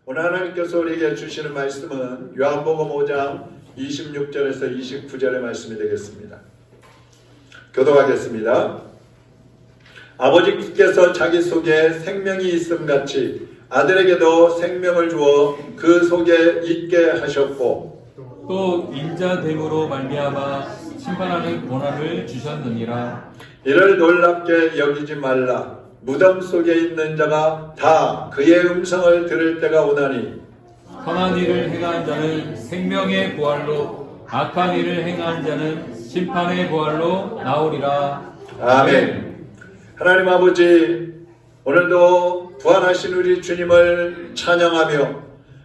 오늘 하나님께서 우리에게 주시는 말씀은 요한복음 5장 26절에서 29절의 말씀이 되겠습니다. 교독하겠습니다. 아버지께서 자기 속에 생명이 있음같이 아들에게도 생명을 주어 그 속에 있게 하셨고 또 인자됨으로 말미암아 심판하는 권한을 주셨느니라. 이를 놀랍게 여기지 말라. 무덤 속에 있는 자가 다 그의 음성을 들을 때가 오나니 선한 일을 행한 자는 생명의 부활로, 악한 일을 행한 자는 심판의 부활로 나오리라. 아멘. 하나님 아버지, 오늘도 부활하신 우리 주님을 찬양하며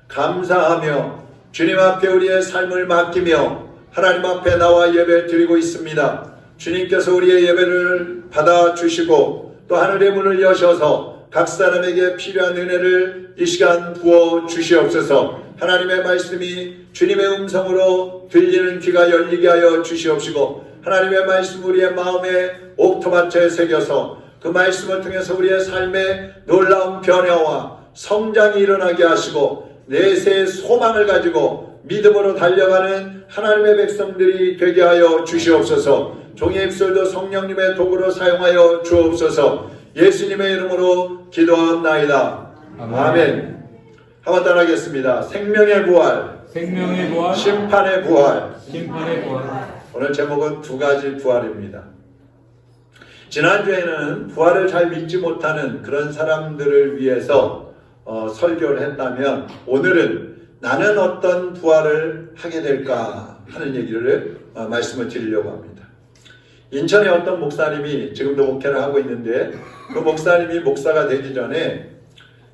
감사하며 주님 앞에 우리의 삶을 맡기며 하나님 앞에 나와 예배 드리고 있습니다. 주님께서 우리의 예배를 받아주시고 또 하늘의 문을 여셔서 각 사람에게 필요한 은혜를 이 시간 부어 주시옵소서. 하나님의 말씀이 주님의 음성으로 들리는 귀가 열리게 하여 주시옵시고 하나님의 말씀 우리의 마음에 옥토마토에 새겨서 그 말씀을 통해서 우리의 삶에 놀라운 변화와 성장이 일어나게 하시고 내세의 소망을 가지고 믿음으로 달려가는 하나님의 백성들이 되게 하여 주시옵소서. 종의 입술도 성령님의 도구로 사용하여 주옵소서. 예수님의 이름으로 기도하옵나이다. 아멘. 한번 따라하겠습니다. 생명의 부활, 생명의 부활, 심판의 부활. 심판의 부활. 오늘 제목은 두 가지 부활입니다. 지난주에는 부활을 잘 믿지 못하는 그런 사람들을 위해서 설교를 했다면 오늘은 나는 어떤 부활을 하게 될까 하는 얘기를 말씀을 드리려고 합니다. 인천에 어떤 목사님이 지금도 목회를 하고 있는데 그 목사님이 목사가 되기 전에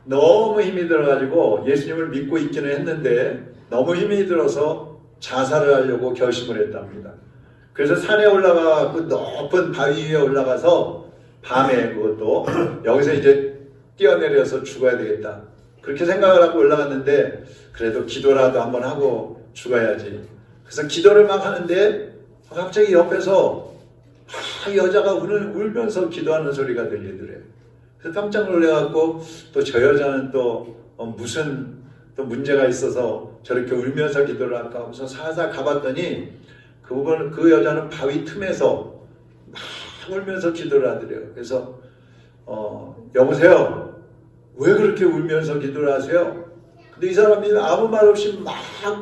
너무 힘이 들어가지고 예수님을 믿고 있기는 했는데 너무 힘이 들어서 자살을 하려고 결심을 했답니다. 그래서 산에 올라가 그 높은 바위 위에 올라가서 밤에 그것도 여기서 이제 뛰어내려서 죽어야 되겠다 그렇게 생각을 하고 올라갔는데 그래도 기도라도 한번 하고 죽어야지. 그래서 기도를 막 하는데 갑자기 옆에서 여자가 울면서 기도하는 소리가 들리더래요. 그래서 깜짝 놀래갖고 또 저 여자는 또 무슨 또 문제가 있어서 저렇게 울면서 기도를 할까 하면서 살살 가봤더니 그 여자는 바위 틈에서 막 울면서 기도를 하더래요. 그래서 여보세요? 왜 그렇게 울면서 기도를 하세요? 근데 이 사람이 아무 말 없이 막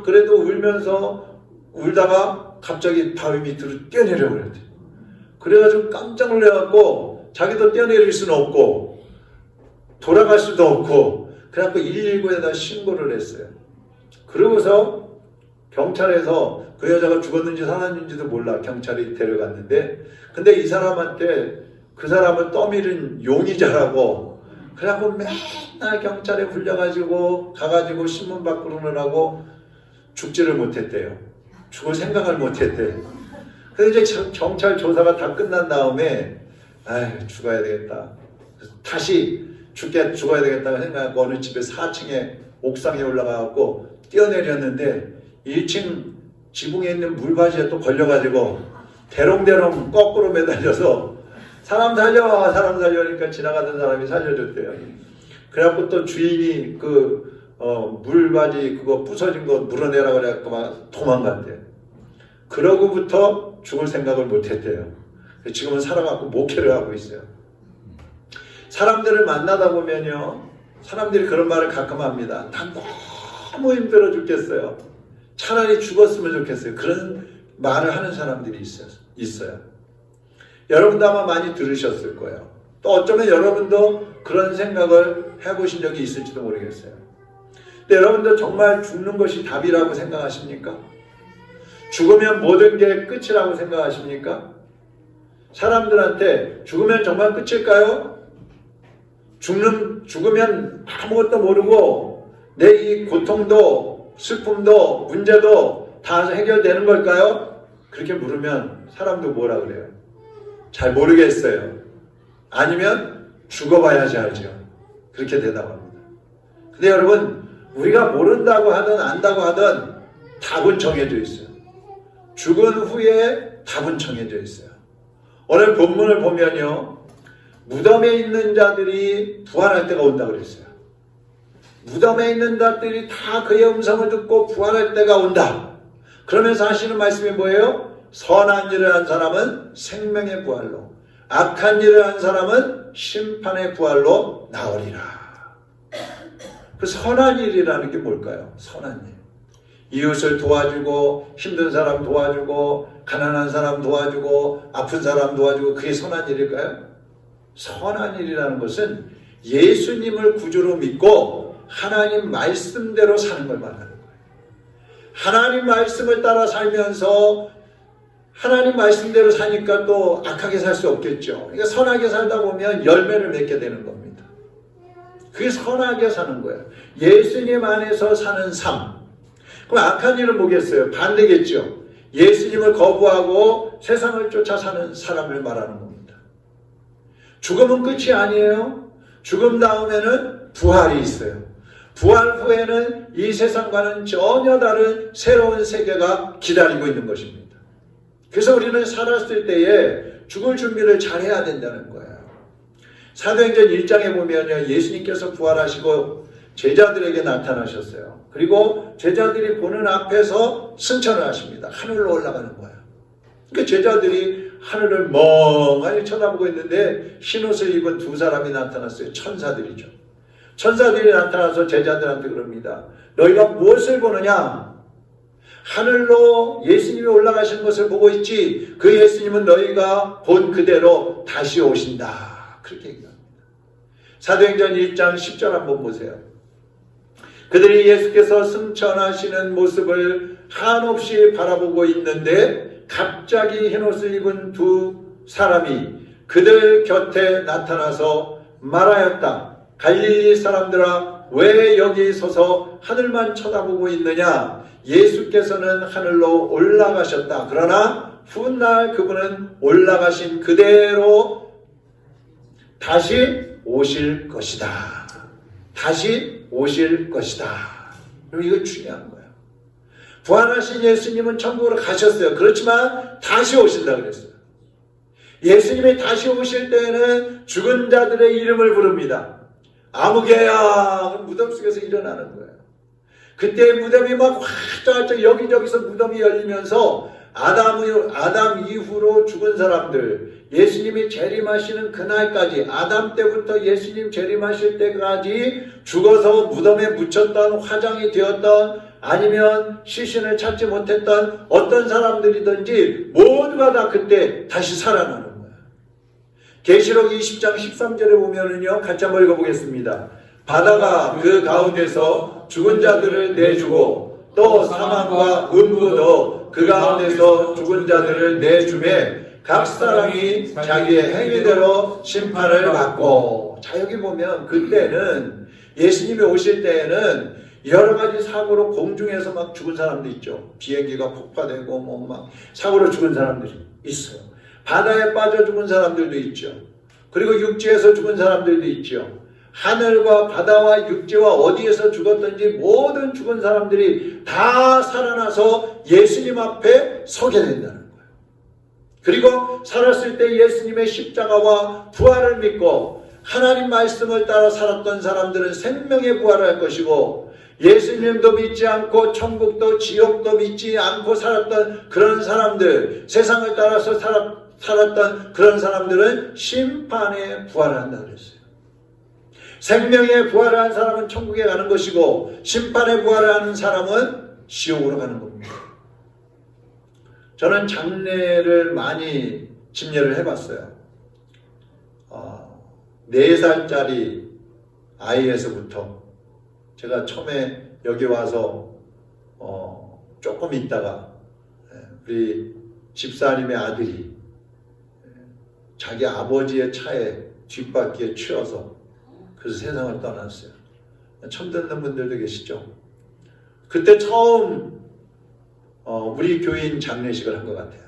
그래도 울면서 울다가 갑자기 바위 밑으로 뛰어내려 버렸대요. 그래가지고 깜짝 놀래갖고 자기도 뛰어내릴 수는 없고 돌아갈 수도 없고 그래갖고 119에다 신고를 했어요. 그러고서 경찰에서 그 여자가 죽었는지 살았는지도 몰라 경찰이 데려갔는데 근데 이 사람한테 그 사람을 떠밀은 용의자라고 그래갖고 맨날 경찰에 불려가지고 가가지고 신문 밖으로느라고 죽지를 못했대요. 죽을 생각을 못했대요. 그래서 이제 경찰 조사가 다 끝난 다음에 죽어야 되겠다. 다시 죽어야 되겠다고 생각하고 어느 집에 4층에 옥상에 올라가갖고 뛰어내렸는데 1층 지붕에 있는 물바지에 또 걸려가지고 대롱대롱 거꾸로 매달려서 사람 살려 그러니까 지나가던 사람이 살려줬대요. 그래갖고 또 주인이 그 물바지 그거 부서진 거 물어내라 그래갖고 막 도망갔대요. 그러고부터 죽을 생각을 못했대요. 지금은 살아갖고 목회를 하고 있어요. 사람들을 만나다 보면요, 사람들이 그런 말을 가끔 합니다. 다 너무 힘들어 죽겠어요. 차라리 죽었으면 좋겠어요. 그런 말을 하는 사람들이 있어요. 여러분도 아마 많이 들으셨을 거예요. 또 어쩌면 여러분도 그런 생각을 해보신 적이 있을지도 모르겠어요. 근데 여러분도 정말 죽는 것이 답이라고 생각하십니까? 죽으면 모든 게 끝이라고 생각하십니까? 사람들한테 죽으면 정말 끝일까요? 죽으면 아무것도 모르고 내 이 고통도 슬픔도 문제도 다 해결되는 걸까요? 그렇게 물으면 사람도 뭐라 그래요? 잘 모르겠어요. 아니면 죽어봐야지 알죠. 그렇게 대답합니다. 근데 여러분, 우리가 모른다고 하든 안다고 하든 답은 정해져 있어요. 죽은 후에 답은 정해져 있어요. 오늘 본문을 보면요, 무덤에 있는 자들이 부활할 때가 온다고 그랬어요. 무덤에 있는 자들이 다 그의 음성을 듣고 부활할 때가 온다. 그러면서 하시는 말씀이 뭐예요? 선한 일을 한 사람은 생명의 부활로, 악한 일을 한 사람은 심판의 부활로 나오리라. 그 선한 일이라는 게 뭘까요? 선한 일. 이웃을 도와주고, 힘든 사람 도와주고, 가난한 사람 도와주고, 아픈 사람 도와주고, 그게 선한 일일까요? 선한 일이라는 것은 예수님을 구주로 믿고 하나님 말씀대로 사는 걸 말하는 거예요. 하나님 말씀을 따라 살면서 하나님 말씀대로 사니까 또 악하게 살 수 없겠죠. 그러니까 선하게 살다 보면 열매를 맺게 되는 겁니다. 그게 선하게 사는 거예요. 예수님 안에서 사는 삶. 그럼 악한 일은 뭐겠어요? 반대겠죠. 예수님을 거부하고 세상을 쫓아 사는 사람을 말하는 겁니다. 죽음은 끝이 아니에요. 죽음 다음에는 부활이 있어요. 부활 후에는 이 세상과는 전혀 다른 새로운 세계가 기다리고 있는 것입니다. 그래서 우리는 살았을 때에 죽을 준비를 잘 해야 된다는 거예요. 사도행전 1장에 보면요, 예수님께서 부활하시고 제자들에게 나타나셨어요. 그리고 제자들이 보는 앞에서 승천을 하십니다. 하늘로 올라가는 거예요. 그러니까 제자들이 하늘을 멍하니 쳐다보고 있는데 흰옷을 입은 두 사람이 나타났어요. 천사들이죠. 천사들이 나타나서 제자들한테 그럽니다. 너희가 무엇을 보느냐? 하늘로 예수님이 올라가시는 것을 보고 있지, 그 예수님은 너희가 본 그대로 다시 오신다. 그렇게 얘기합니다. 사도행전 1장 10절 한번 보세요. 그들이 예수께서 승천하시는 모습을 한없이 바라보고 있는데 갑자기 흰옷을 입은 두 사람이 그들 곁에 나타나서 말하였다. 갈릴리 사람들아, 왜 여기 서서 하늘만 쳐다보고 있느냐? 예수께서는 하늘로 올라가셨다. 그러나 훗날 그분은 올라가신 그대로 다시 오실 것이다. 다시 오실 것이다. 그리고 이거 중요한 거예요. 부활하신 예수님은 천국으로 가셨어요. 그렇지만 다시 오신다 그랬어요. 예수님이 다시 오실 때에는 죽은 자들의 이름을 부릅니다. 아무개야, 무덤 속에서 일어나는 거예요. 그때 무덤이 막 활짝 여기저기서 무덤이 열리면서 아담 이후로 죽은 사람들, 예수님이 재림하시는 그날까지, 아담 때부터 예수님 재림하실 때까지 죽어서 무덤에 묻혔던, 화장이 되었던, 아니면 시신을 찾지 못했던 어떤 사람들이든지 모두가 다 그때 다시 살아나는 거예요. 계시록 20장 13절에 보면은요, 같이 한번 읽어보겠습니다. 바다가 그 가운데서 죽은 자들을 내주고 또 사망과 음부도 그 가운데서 죽은 자들을 내주매 각 사람이 자기의 행위대로 심판을 받고. 자, 여기 보면 그때는 예수님이 오실 때에는 여러 가지 사고로 공중에서 막 죽은 사람도 있죠. 비행기가 폭파되고 뭐 막 사고로 죽은 사람들이 있어요. 바다에 빠져 죽은 사람들도 있죠. 그리고 육지에서 죽은 사람들도 있죠. 하늘과 바다와 육지와 어디에서 죽었든지 모든 죽은 사람들이 다 살아나서 예수님 앞에 서게 된다는 거예요. 그리고 살았을 때 예수님의 십자가와 부활을 믿고 하나님 말씀을 따라 살았던 사람들은 생명의 부활을 할 것이고, 예수님도 믿지 않고 천국도 지옥도 믿지 않고 살았던 그런 사람들, 세상을 따라서 살았던 그런 사람들은 심판에 부활한다 그랬어요. 생명에 부활한 사람은 천국에 가는 것이고, 심판에 부활하는 사람은 지옥으로 가는 겁니다. 저는 장례를 많이 집례를 해봤어요. 4살짜리 아이에서부터 제가 처음에 여기 와서 조금 있다가 우리 집사님의 아들이 자기 아버지의 차에 뒷바퀴에 치여서 그래서 세상을 떠났어요. 처음 듣는 분들도 계시죠? 그때 처음 우리 교인 장례식을 한 것 같아요.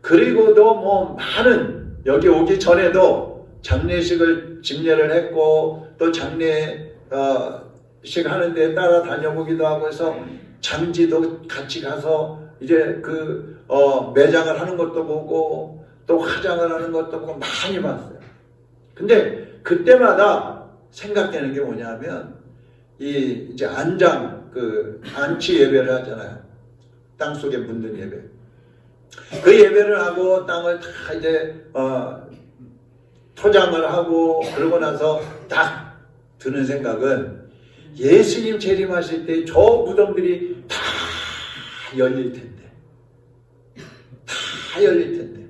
그리고도 뭐 많은, 여기 오기 전에도 장례식을 집례를 했고 또 장례식 하는데 따라 다녀보기도 하고 해서 장지도 같이 가서 이제 매장을 하는 것도 보고 또 화장을 하는 것도 보고 많이 봤어요. 근데 그때마다 생각되는 게 뭐냐면 이제 안치 예배를 하잖아요. 땅 속에 묻는 예배. 그 예배를 하고 땅을 다 이제 토장을 하고 그러고 나서 딱 드는 생각은 예수님 재림하실 때 저 무덤들이 다 열릴 텐데. 다 열릴 텐데.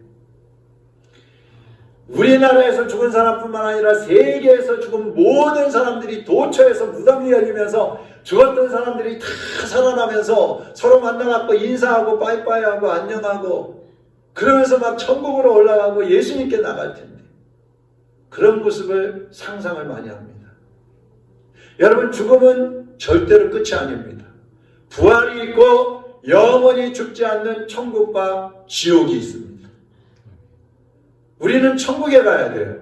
우리나라에서 죽은 사람뿐만 아니라 세계에서 죽은 모든 사람들이 도처에서 무덤이 열리면서 죽었던 사람들이 다 살아나면서 서로 만나갖고 인사하고 빠이빠이하고 안녕하고 그러면서 막 천국으로 올라가고 예수님께 나갈 텐데 그런 모습을 상상을 많이 합니다. 여러분, 죽음은 절대로 끝이 아닙니다. 부활이 있고 영원히 죽지 않는 천국과 지옥이 있습니다. 우리는 천국에 가야 돼요.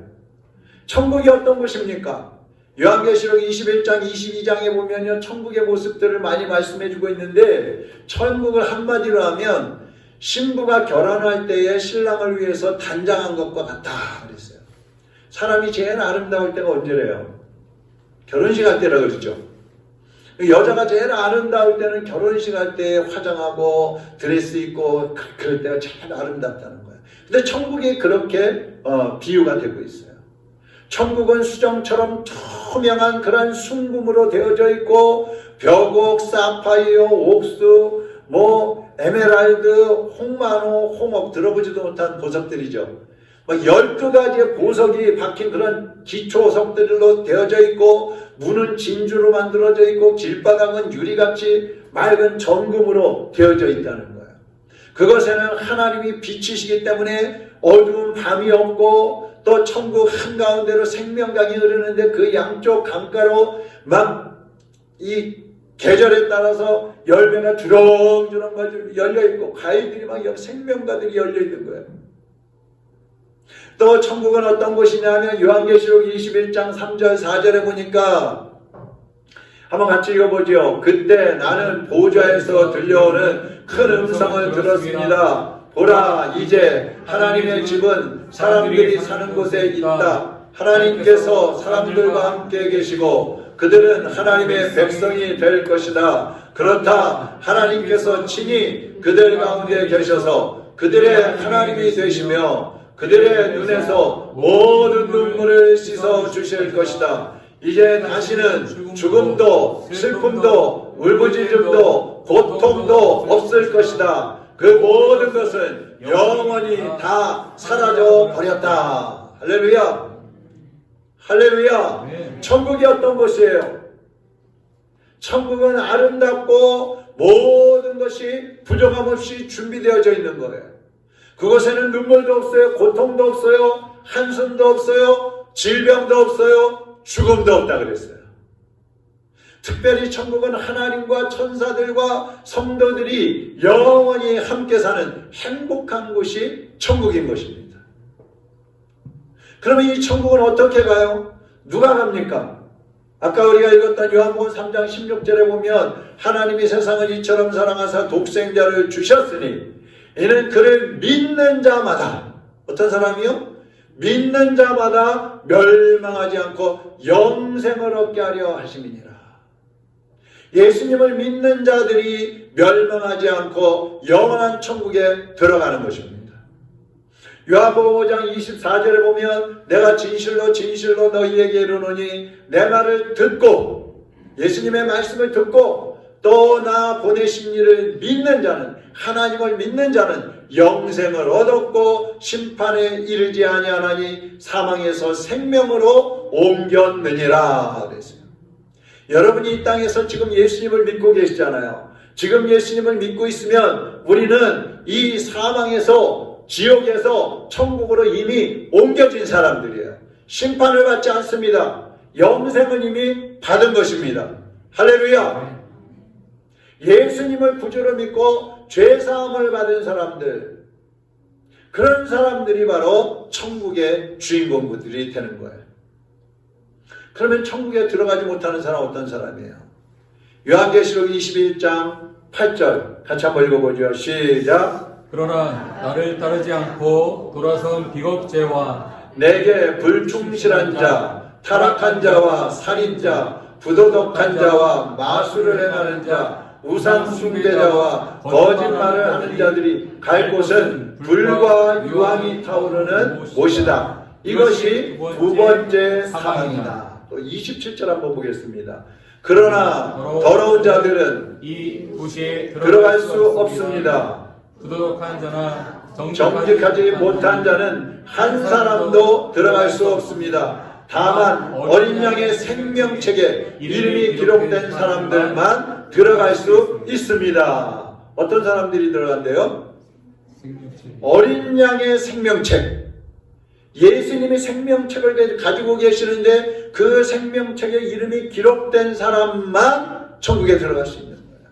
천국이 어떤 곳입니까? 요한계시록 21장, 22장에 보면요, 천국의 모습들을 많이 말씀해 주고 있는데, 천국을 한마디로 하면 신부가 결혼할 때에 신랑을 위해서 단장한 것과 같다 그랬어요. 사람이 제일 아름다울 때가 언제래요? 결혼식 할 때라 그러죠. 여자가 제일 아름다울 때는 결혼식 할 때 화장하고 드레스 입고 그럴 때가 제일 아름답다는 거예요. 근데 천국이 그렇게 비유가 되고 있어요. 천국은 수정처럼 투명한 그런 순금으로 되어져 있고 벽옥, 사파이어, 옥수, 에메랄드, 홍마노, 홍옥 들어보지도 못한 보석들이죠. 12가지의 보석이 박힌 그런 기초석들로 되어져 있고 문은 진주로 만들어져 있고 길바닥은 유리같이 맑은 정금으로 되어져 있다는 거예요. 그것에는 하나님이 빛이시기 때문에 어두운 밤이 없고 또 천국 한가운데로 생명강이 흐르는데 그 양쪽 강가로 막 이 계절에 따라서 열매가 주렁주렁 열려있고 과일들이 막 생명가들이 열려있는 거예요. 또 천국은 어떤 곳이냐면 요한계시록 21장 3절 4절에 보니까 한번 같이 읽어보죠. 그때 나는 보좌에서 들려오는 큰 음성을 들었습니다. 보라, 이제 하나님의 집은 사람들이 사는 곳에 있다. 하나님께서 사람들과 함께 계시고 그들은 하나님의 백성이 될 것이다. 그렇다. 하나님께서 친히 그들 가운데 계셔서 그들의 하나님이 되시며 그들의 눈에서 모든 눈물을 씻어 주실 것이다. 이제 다시는 죽음도 슬픔도 울부짖음도 고통도 없을 것이다. 그 모든 것은 영원히 다 사라져 버렸다. 할렐루야. 할렐루야. 천국이 어떤 곳이에요? 천국은 아름답고 모든 것이 부족함 없이 준비되어져 있는 거예요. 그곳에는 눈물도 없어요. 고통도 없어요. 한숨도 없어요. 질병도 없어요. 죽음도 없다 그랬어요. 특별히 천국은 하나님과 천사들과 성도들이 영원히 함께 사는 행복한 곳이 천국인 것입니다. 그러면 이 천국은 어떻게 가요? 누가 갑니까? 아까 우리가 읽었던 요한복음 3장 16절에 보면 하나님이 세상을 이처럼 사랑하사 독생자를 주셨으니 이는 그를 믿는 자마다 어떤 사람이요? 믿는 자마다 멸망하지 않고 영생을 얻게 하려 하심이니라. 예수님을 믿는 자들이 멸망하지 않고 영원한 천국에 들어가는 것입니다. 요한복음 5장 24절에 보면 내가 진실로 진실로 너희에게 이르노니 내 말을 듣고 예수님의 말씀을 듣고 또 나 보내신 이를 믿는 자는 하나님을 믿는 자는 영생을 얻었고 심판에 이르지 아니하나니 사망에서 생명으로 옮겼느니라 그랬어요. 여러분이 이 땅에서 지금 예수님을 믿고 계시잖아요. 지금 예수님을 믿고 있으면 우리는 이 사망에서 지옥에서 천국으로 이미 옮겨진 사람들이에요. 심판을 받지 않습니다. 영생은 이미 받은 것입니다. 할렐루야. 예수님을 구주로 믿고 죄사함을 받은 사람들, 그런 사람들이 바로 천국의 주인공들이 되는 거예요. 그러면 천국에 들어가지 못하는 사람은 어떤 사람이에요? 요한계시록 21장 8절 같이 한번 읽어보죠. 시작. 그러나 나를 따르지 않고 돌아선 비겁죄와 내게 불충실한 자, 타락한 자와 살인자, 부도덕한 자와 마술을 행하는 자, 우상 숭배자와 거짓말을 하는 자들이 갈 곳은 불과 유황이 타오르는 못이다. 이것이 두 번째 사망이다. 또 27절 한번 보겠습니다. 그러나 더러운 자들은 이 도시에 들어갈 수 없습니다. 부도덕한 자나 정직하지 못한 자는 한 사람도 들어갈 수 없습니다. 다만 어린 양의 생명책에 이름이 기록된 사람들만 들어갈 수 있습니다. 어떤 사람들이 들어간대요? 어린 양의 생명책. 예수님이 생명책을 가지고 계시는데 그 생명책에 이름이 기록된 사람만 천국에 들어갈 수 있는 거예요.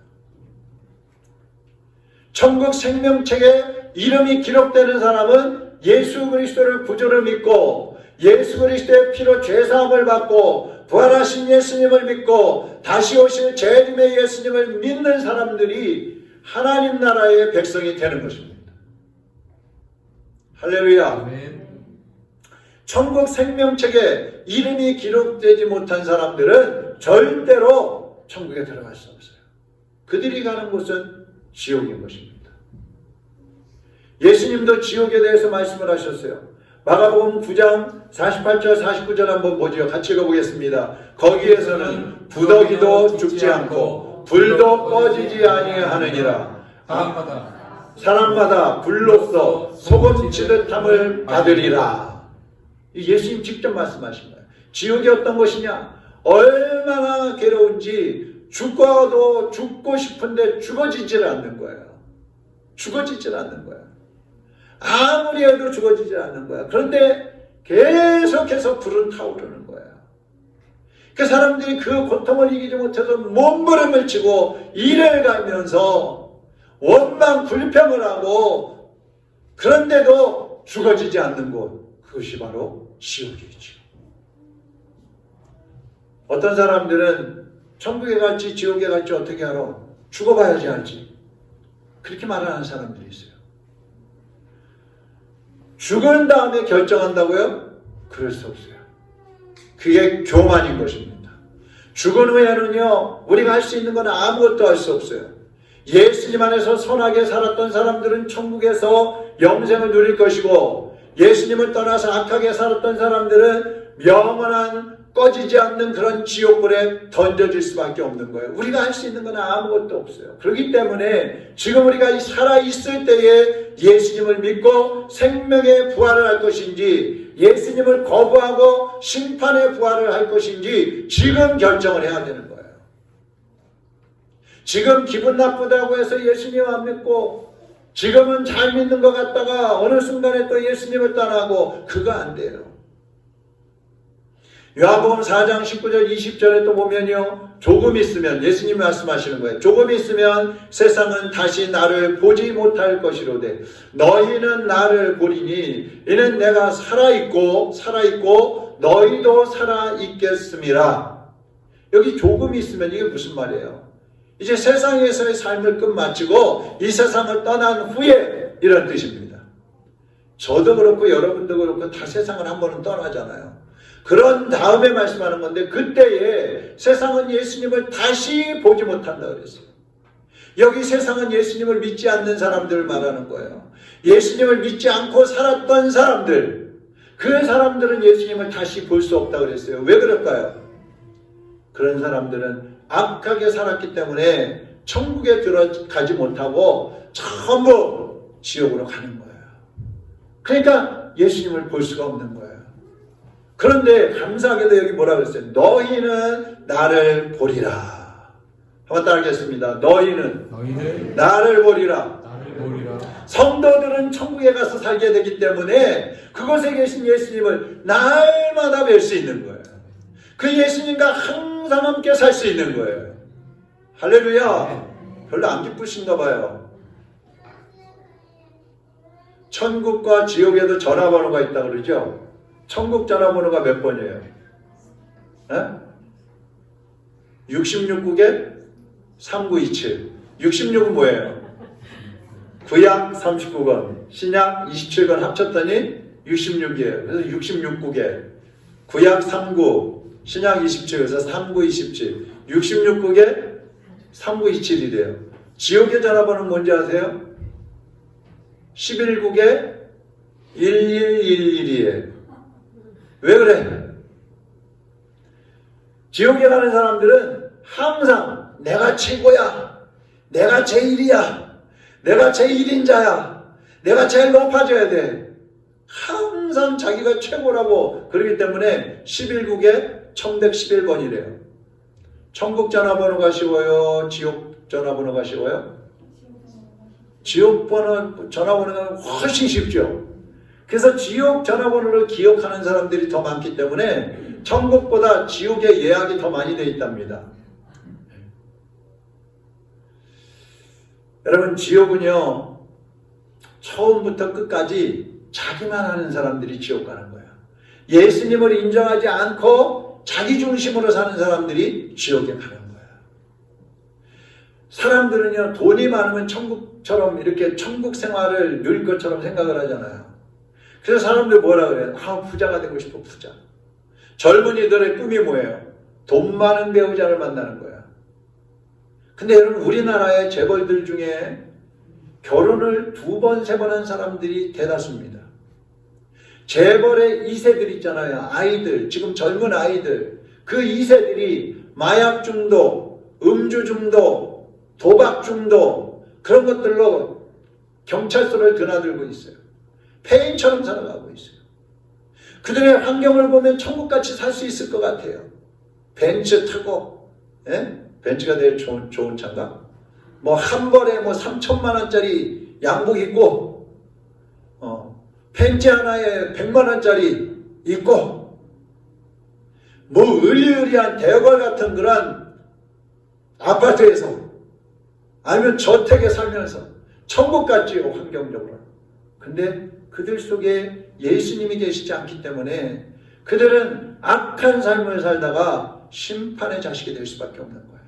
천국 생명책에 이름이 기록되는 사람은 예수 그리스도를 구주로 믿고 예수 그리스도의 피로 죄사함을 받고 부활하신 예수님을 믿고 다시 오실 재림의 예수님을 믿는 사람들이 하나님 나라의 백성이 되는 것입니다. 할렐루야. 아멘. 천국 생명책에 이름이 기록되지 못한 사람들은 절대로 천국에 들어갈 수 없어요. 그들이 가는 곳은 지옥인 것입니다. 예수님도 지옥에 대해서 말씀을 하셨어요. 마가복음 9장 48절 49절 한번 보죠. 같이 읽어보겠습니다. 거기에서는 부더기도 죽지 않고 불도 꺼지지 아니하느니라. 사람마다 불로써 소금치듯 함을 받으리라. 예수님 직접 말씀하신 거예요. 지옥이 어떤 것이냐? 얼마나 괴로운지 죽어도 죽고 싶은데 죽어지질 않는 거예요. 죽어지질 않는 거예요. 아무리 해도 죽어지질 않는 거야. 그런데 계속해서 불은 타오르는 거야. 그 사람들이 그 고통을 이기지 못해서 몸부림을 치고 일을 가면서 원망 불평을 하고 그런데도 죽어지지 않는 곳, 그것이 바로 지옥이죠. 어떤 사람들은 천국에 갈지 지옥에 갈지 어떻게 알아? 죽어봐야지 알지. 그렇게 말하는 사람들이 있어요. 죽은 다음에 결정한다고요? 그럴 수 없어요. 그게 교만인 것입니다. 죽은 후에는요, 우리가 할 수 있는 건 아무것도 할 수 없어요. 예수님 안에서 선하게 살았던 사람들은 천국에서 영생을 누릴 것이고, 예수님을 떠나서 악하게 살았던 사람들은 영원한 꺼지지 않는 그런 지옥불에 던져질 수밖에 없는 거예요. 우리가 할 수 있는 건 아무것도 없어요. 그렇기 때문에 지금 우리가 살아있을 때에 예수님을 믿고 생명의 부활을 할 것인지 예수님을 거부하고 심판의 부활을 할 것인지 지금 결정을 해야 되는 거예요. 지금 기분 나쁘다고 해서 예수님 안 믿고 지금은 잘 믿는 것 같다가 어느 순간에 또 예수님을 떠나고 그거 안 돼요. 요한복음 4장 19절 20절에 또 보면요, 조금 있으면 예수님이 말씀하시는 거예요. 조금 있으면 세상은 다시 나를 보지 못할 것이로되 너희는 나를 보리니 이는 내가 살아있고 너희도 살아있겠음이라. 여기 조금 있으면 이게 무슨 말이에요? 이제 세상에서의 삶을 끝마치고 이 세상을 떠난 후에 이런 뜻입니다. 저도 그렇고 여러분도 그렇고 다 세상을 한 번은 떠나잖아요. 그런 다음에 말씀하는 건데 그때에 세상은 예수님을 다시 보지 못한다 그랬어요. 여기 세상은 예수님을 믿지 않는 사람들을 말하는 거예요. 예수님을 믿지 않고 살았던 사람들, 그 사람들은 예수님을 다시 볼 수 없다 그랬어요. 왜 그럴까요? 그런 사람들은 악하게 살았기 때문에 천국에 들어가지 못하고 전부 지옥으로 가는 거예요. 그러니까 예수님을 볼 수가 없는 거예요. 그런데 감사하게도 여기 뭐라 그랬어요? 너희는 나를 보리라. 한번 따라하겠습니다. 너희는 나를 보리라. 성도들은 천국에 가서 살게 되기 때문에 그곳에 계신 예수님을 날마다 뵐 수 있는 거예요. 그 예수님과 항상 함께 살 수 있는 거예요. 할렐루야. 별로 안 기쁘신가 봐요. 천국과 지옥에도 전화번호가 있다 그러죠? 천국 전화번호가 몇 번이에요? 66국에 3927. 66은 뭐예요? 구약 39권, 신약 27권 합쳤더니 66이에요. 그래서 66국에 구약 39, 신약 27에서 3927, 66국에 3927이래요. 지옥의 전화번호는 뭔지 아세요? 11국에 1111이에요. 왜 그래? 지옥에 가는 사람들은 항상 내가 최고야, 내가 제일이야, 내가 제1인자야, 내가 제일 높아져야 돼. 항상 자기가 최고라고 그러기 때문에 11국에 1111번이래요. 천국 전화번호가 쉬워요? 지옥 전화번호가 쉬워요? 지옥 전화번호가 훨씬 쉽죠. 그래서 지옥 전화번호를 기억하는 사람들이 더 많기 때문에 천국보다 지옥의 예약이 더 많이 되어 있답니다. 여러분, 지옥은요, 처음부터 끝까지 자기만 하는 사람들이 지옥 가는 거예요. 예수님을 인정하지 않고 자기 중심으로 사는 사람들이 지옥에 가는 거예요. 사람들은요, 돈이 많으면 천국처럼 이렇게 천국 생활을 누릴 것처럼 생각을 하잖아요. 그래서 사람들 뭐라 그래요? 부자가 되고 싶어, 부자. 젊은이들의 꿈이 뭐예요? 돈 많은 배우자를 만나는 거야. 근데 여러분, 우리나라의 재벌들 중에 결혼을 2번, 3번 한 사람들이 대다수입니다. 재벌의 2세들 있잖아요. 아이들, 지금 젊은 아이들. 그 2세들이 마약 중독, 음주 중독, 도박 중독, 그런 것들로 경찰서를 드나들고 있어요. 폐인처럼 살아가고 있어요. 그들의 환경을 보면 천국같이 살 수 있을 것 같아요. 벤츠 타고, 예? 벤츠가 제일 좋은 차인가? 뭐 한 벌에 뭐 3천만 원짜리 양복 입고, 팬티 하나에 100만 원짜리 입고, 뭐 의리의리한 대궐 같은 그런 아파트에서, 아니면 저택에 살면서 천국 같지요, 환경적으로. 근데 그들 속에 예수님이 계시지 않기 때문에 그들은 악한 삶을 살다가 심판의 자식이 될 수밖에 없는 거예요.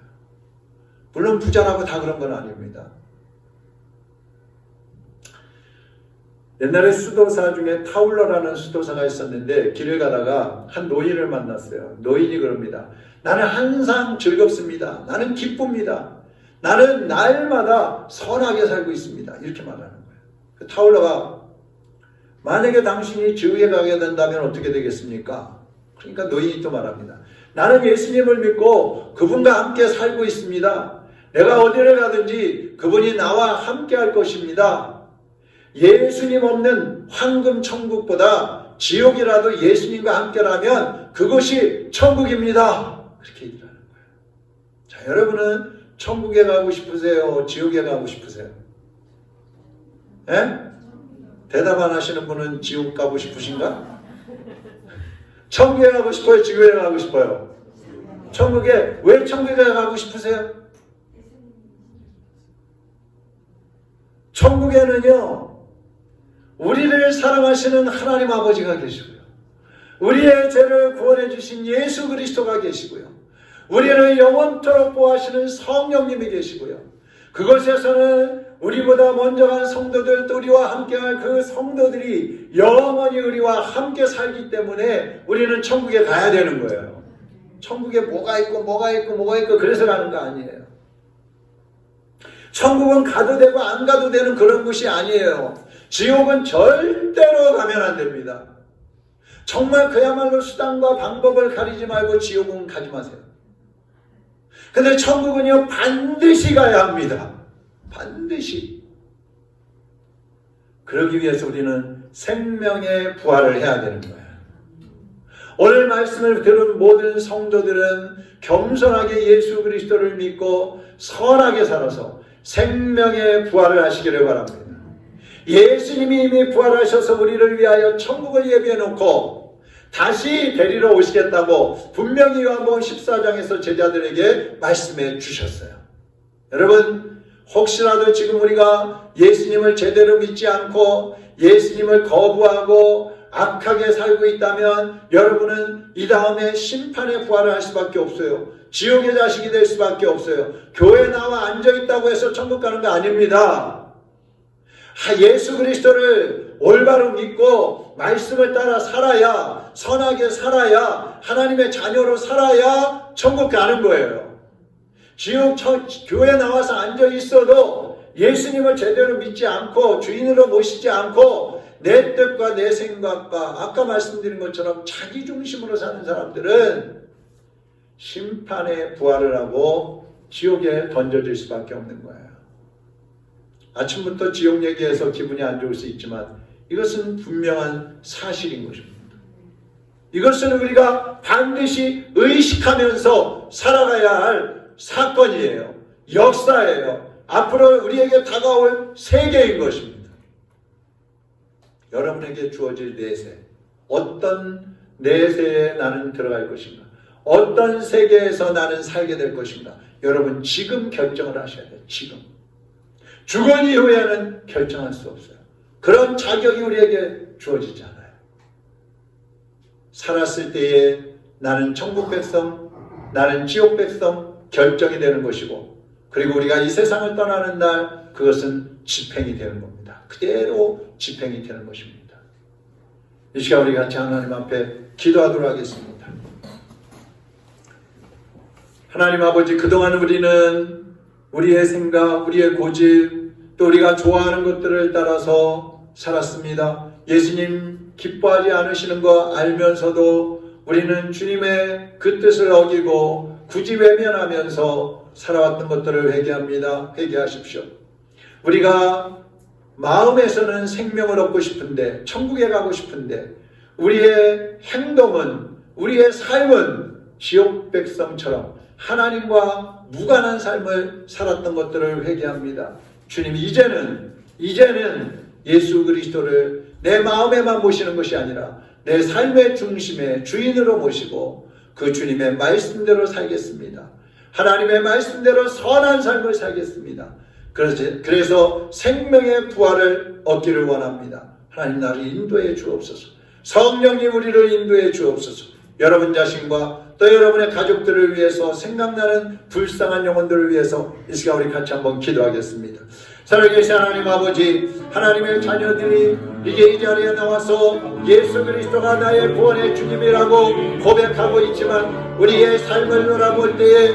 물론 부자라고 다 그런 건 아닙니다. 옛날에 수도사 중에 타울러라는 수도사가 있었는데 길을 가다가 한 노인을 만났어요. 노인이 그럽니다. 나는 항상 즐겁습니다. 나는 기쁩니다. 나는 날마다 선하게 살고 있습니다. 이렇게 말하는 거예요. 그 타울러가 만약에 당신이 지옥에 가게 된다면 어떻게 되겠습니까? 그러니까 노인이 또 말합니다. 나는 예수님을 믿고 그분과 함께 살고 있습니다. 내가 어디를 가든지 그분이 나와 함께 할 것입니다. 예수님 없는 황금 천국보다 지옥이라도 예수님과 함께라면 그것이 천국입니다. 그렇게 얘기를 하는 거예요. 자, 여러분은 천국에 가고 싶으세요? 지옥에 가고 싶으세요? 예? 대답 안 하시는 분은 지옥 가고 싶으신가? 천국에 가고 싶어요? 지옥에 가고 싶어요? 천국에, 왜 천국에 가고 싶으세요? 천국에는요, 우리를 사랑하시는 하나님 아버지가 계시고요, 우리의 죄를 구원해 주신 예수 그리스도가 계시고요, 우리를 영원토록 보호하시는 성령님이 계시고요, 그곳에서는 우리보다 먼저 간 성도들, 또 우리와 함께할 그 성도들이 영원히 우리와 함께 살기 때문에 우리는 천국에 가야 되는 거예요. 천국에 뭐가 있고 그래서 가는 거 아니에요. 천국은 가도 되고 안 가도 되는 그런 곳이 아니에요. 지옥은 절대로 가면 안 됩니다. 정말 그야말로 수단과 방법을 가리지 말고 지옥은 가지 마세요. 근데 천국은요, 반드시 가야 합니다. 반드시. 그러기 위해서 우리는 생명의 부활을 해야 되는 거예요. 오늘 말씀을 들은 모든 성도들은 겸손하게 예수 그리스도를 믿고 선하게 살아서 생명의 부활을 하시기를 바랍니다. 예수님이 이미 부활하셔서 우리를 위하여 천국을 예비해 놓고 다시 데리러 오시겠다고 분명히 요한복음 14장에서 제자들에게 말씀해 주셨어요. 여러분, 혹시라도 지금 우리가 예수님을 제대로 믿지 않고 예수님을 거부하고 악하게 살고 있다면 여러분은 이 다음에 심판의 부활을 할 수밖에 없어요. 지옥의 자식이 될 수밖에 없어요. 교회에 나와 앉아있다고 해서 천국 가는 거 아닙니다. 예수 그리스도를 올바로 믿고 말씀을 따라 살아야, 선하게 살아야, 하나님의 자녀로 살아야 천국 가는 거예요. 교회 나와서 앉아 있어도 예수님을 제대로 믿지 않고 주인으로 모시지 않고 내 뜻과 내 생각과 아까 말씀드린 것처럼 자기 중심으로 사는 사람들은 심판의 부활을 하고 지옥에 던져질 수밖에 없는 거예요. 아침부터 지옥 얘기해서 기분이 안 좋을 수 있지만 이것은 분명한 사실인 것입니다. 이것은 우리가 반드시 의식하면서 살아가야 할 사건이에요. 역사예요. 앞으로 우리에게 다가올 세계인 것입니다. 여러분에게 주어질 내세, 어떤 내세에 나는 들어갈 것인가, 어떤 세계에서 나는 살게 될 것인가, 여러분 지금 결정을 하셔야 돼요. 지금. 죽은 이후에는 결정할 수 없어요. 그런 자격이 우리에게 주어지지 않아요. 살았을 때에 나는 천국 백성, 나는 지옥 백성 결정이 되는 것이고, 그리고 우리가 이 세상을 떠나는 날 그것은 집행이 되는 겁니다. 그대로 집행이 되는 것입니다. 이 시간 우리 같이 하나님 앞에 기도하도록 하겠습니다. 하나님 아버지, 그동안 우리는 우리의 생각, 우리의 고집, 또 우리가 좋아하는 것들을 따라서 살았습니다. 예수님 기뻐하지 않으시는 거 알면서도 우리는 주님의 그 뜻을 어기고 굳이 외면하면서 살아왔던 것들을 회개합니다. 회개하십시오. 우리가 마음에서는 생명을 얻고 싶은데, 천국에 가고 싶은데 우리의 행동은, 우리의 삶은 지옥 백성처럼 하나님과 무관한 삶을 살았던 것들을 회개합니다. 주님, 이제는 예수 그리스도를 내 마음에만 모시는 것이 아니라 내 삶의 중심에 주인으로 모시고 그 주님의 말씀대로 살겠습니다. 하나님의 말씀대로 선한 삶을 살겠습니다. 그래서 생명의 부활을 얻기를 원합니다. 하나님 나를 인도해 주옵소서. 성령님 우리를 인도해 주옵소서. 여러분 자신과 또 여러분의 가족들을 위해서, 생각나는 불쌍한 영혼들을 위해서 이 시간 우리 같이 한번 기도하겠습니다. 살아계신 하나님 아버지, 하나님의 자녀들이 이제 이 자리에 나와서 예수 그리스도가 나의 구원의 주님이라고 고백하고 있지만 우리의 삶을 돌아볼 때에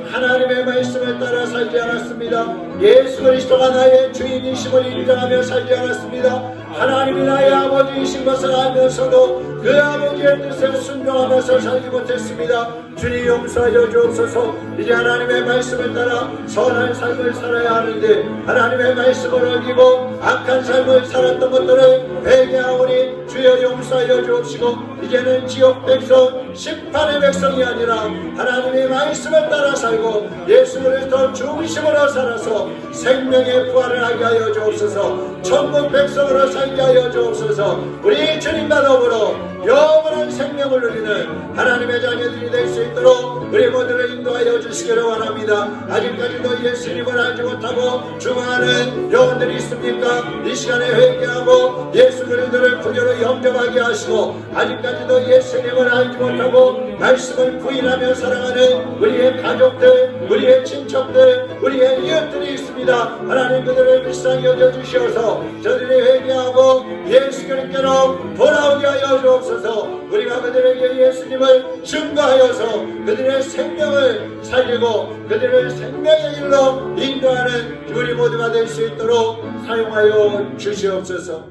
하나님의 말씀을 따라 살지 않았습니다. 예수 그리스도가 나의 주인이심을 인정하며 살지 않았습니다. 하나님이 나의 아버지이신 것을 알면서도 그 아버지의 뜻을 순종하면서 살지 못했습니다. 주님 용서하여 주옵소서. 이제 하나님의 말씀을 따라 선한 삶을 살아야 하는데 하나님의 말씀을 어기고 악한 삶을 살았던 것들을 회개하오니 주여 용서하여 주옵시고, 이제는 지옥 백성, 심판의 백성이 아니라 하나님의 말씀을 따라 살고 예수 그리스도 중심으로 살아서 생명의 부활을 하게 하여 주옵소서. 천국 백성으로 살게 하여 주옵소서. 우리 주님과 더불어 영원한 생명을 누리는 하나님의 자녀들이 될 수 있도록 우리 모두를 인도하여 주시기를 원합니다. 아직까지도 예수님을 알지 못하고 중하는 영혼들이 있습니까? 이 시간에 회개하고 예수 그리스도를 구주로 영접하게 하시고, 아직까지도 예수님을 알지 못하고 말씀을 부인하며 살아가는 우리의 가족들, 우리의 친척들, 우리의 이웃들이 있습니다. 하나님 그들을 불쌍히 여겨주시어서 저들이 회개하고 예수 그리스도로 돌아오게 하여 주옵소서. 우리가 그들에게 예수님을 증거하여서 그들의 생명을 살리고 그들을 생명의 길로 인도하는 우리 모두가 될 수 있도록 사용하여 주시옵소서.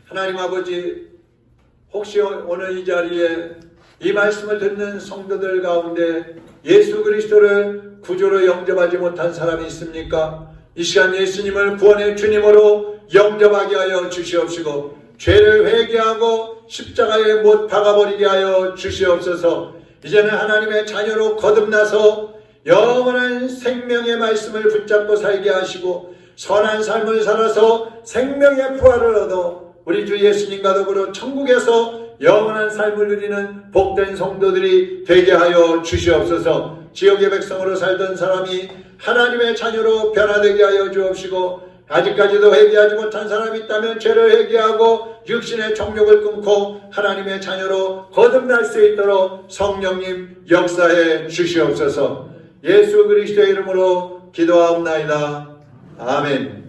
하나님 아버지, 혹시 오늘 이 자리에 이 말씀을 듣는 성도들 가운데 예수 그리스도를 구주로 영접하지 못한 사람이 있습니까? 이 시간 예수님을 구원의 주님으로 영접하게 하여 주시옵시고, 죄를 회개하고 십자가에 못 박아버리게 하여 주시옵소서. 이제는 하나님의 자녀로 거듭나서 영원한 생명의 말씀을 붙잡고 살게 하시고 선한 삶을 살아서 생명의 부활을 얻어 우리 주 예수님과 더불어 천국에서 영원한 삶을 누리는 복된 성도들이 되게 하여 주시옵소서. 지옥의 백성으로 살던 사람이 하나님의 자녀로 변화되게 하여 주옵시고, 아직까지도 회개하지 못한 사람이 있다면 죄를 회개하고 육신의 정욕을 끊고 하나님의 자녀로 거듭날 수 있도록 성령님 역사해 주시옵소서. 예수 그리스도의 이름으로 기도하옵나이다. 아멘.